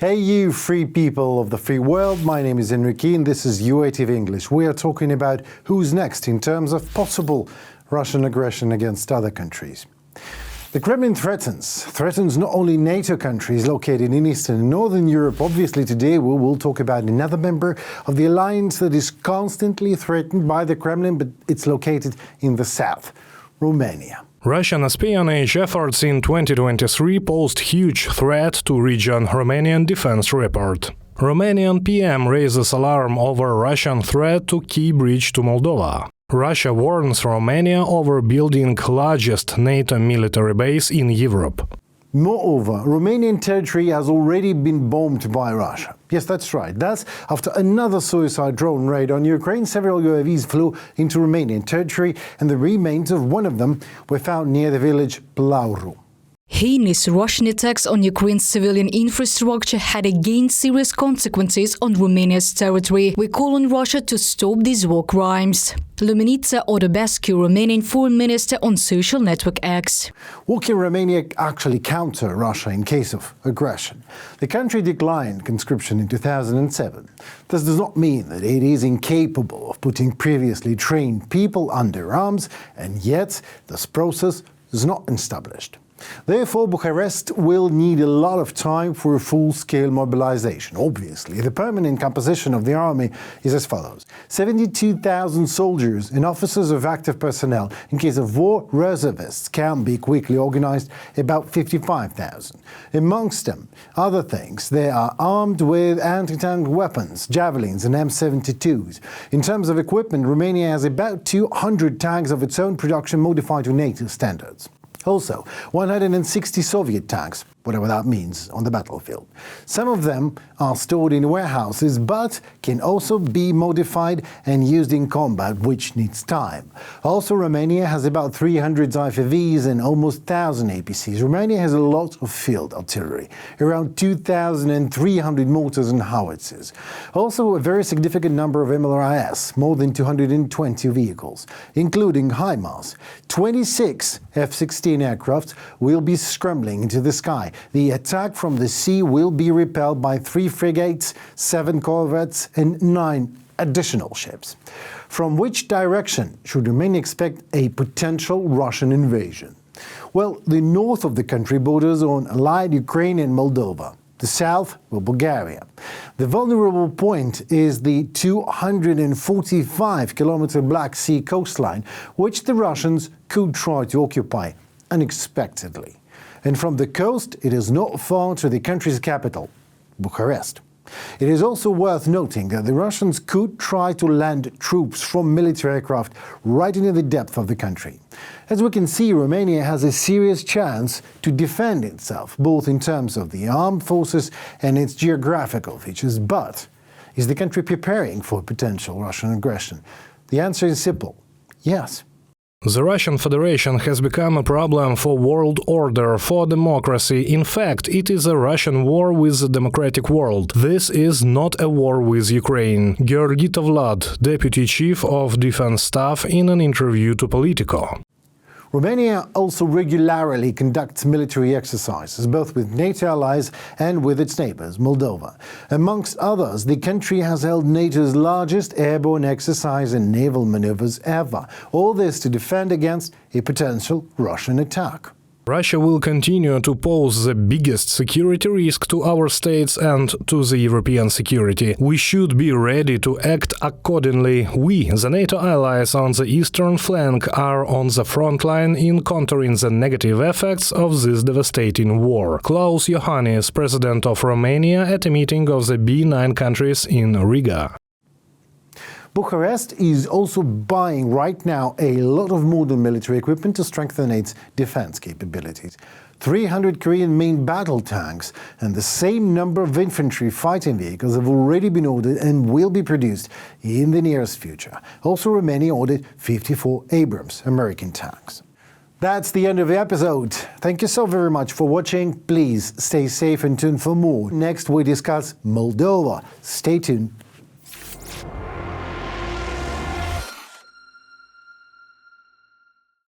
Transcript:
Hey you free people of the free world, my name is Enrique and this is UATV English. We are talking about who's next in terms of possible Russian aggression against other countries. The Kremlin threatens not only NATO countries located in Eastern and Northern Europe. Obviously today we will talk about another member of the alliance that is constantly threatened by the Kremlin, but it's located in the south, Romania. Russian espionage efforts in 2023 posed huge threat to region, Romanian defense report. Romanian PM raises alarm over Russian threat to key bridge to Moldova. Russia warns Romania over building largest NATO military base in Europe. Moreover, Romanian territory has already been bombed by Russia. Yes, that's right. That's after another suicide drone raid on Ukraine. Several UAVs flew into Romanian territory, and the remains of one of them were found near the village Plauru. Heinous Russian attacks on Ukraine's civilian infrastructure had again serious consequences on Romania's territory. We call on Russia to stop these war crimes. Luminița Orbescu, Romanian foreign minister, on social network X. What can Romania actually counter Russia in case of aggression? The country declined conscription in 2007. This does not mean that it is incapable of putting previously trained people under arms, and yet this process is not established. Therefore, Bucharest will need a lot of time for a full-scale mobilization. Obviously, the permanent composition of the army is as follows: 72,000 soldiers and officers of active personnel. In case of war, reservists can be quickly organized, about 55,000. Amongst them, other things, they are armed with anti-tank weapons, javelins and M72s. In terms of equipment, Romania has about 200 tanks of its own production modified to NATO standards. Also, 160 Soviet tanks, whatever that means, on the battlefield. Some of them are stored in warehouses, but can also be modified and used in combat, which needs time. Also, Romania has about 300 IFVs and almost 1,000 APCs. Romania has a lot of field artillery, around 2,300 mortars and howitzers. Also, a very significant number of MLRS, more than 220 vehicles, including HIMARS. 26 F-16 aircraft will be scrambling into the sky. The attack from the sea will be repelled by 3 frigates, 7 corvettes and 9 additional ships. From which direction should Romania expect a potential Russian invasion? Well, the north of the country borders on allied Ukraine and Moldova. The south, well, Bulgaria. The vulnerable point is the 245-kilometer Black Sea coastline, which the Russians could try to occupy unexpectedly. And from the coast, it is not far to the country's capital, Bucharest. It is also worth noting that the Russians could try to land troops from military aircraft right into the depth of the country. As we can see, Romania has a serious chance to defend itself, both in terms of the armed forces and its geographical features. But is the country preparing for potential Russian aggression? The answer is simple: yes. The Russian Federation has become a problem for world order, for democracy. In fact, it is a Russian war with the democratic world. This is not a war with Ukraine. Georgi Vlad, Deputy Chief of Defense Staff, in an interview to Politico. Romania also regularly conducts military exercises, both with NATO allies and with its neighbors, Moldova. Amongst others, the country has held NATO's largest airborne exercise and naval maneuvers ever. All this to defend against a potential Russian attack. Russia will continue to pose the biggest security risk to our states and to the European security. We should be ready to act accordingly. We, the NATO allies on the eastern flank, are on the front line in countering the negative effects of this devastating war. Klaus Iohannis, president of Romania, at a meeting of the B9 countries in Riga. Bucharest is also buying right now a lot of modern military equipment to strengthen its defense capabilities. 300 Korean main battle tanks and the same number of infantry fighting vehicles have already been ordered and will be produced in the nearest future. Also, Romania ordered 54 Abrams American tanks. That's the end of the episode. Thank you so very much for watching. Please stay safe and tuned for more. Next we discuss Moldova. Stay tuned.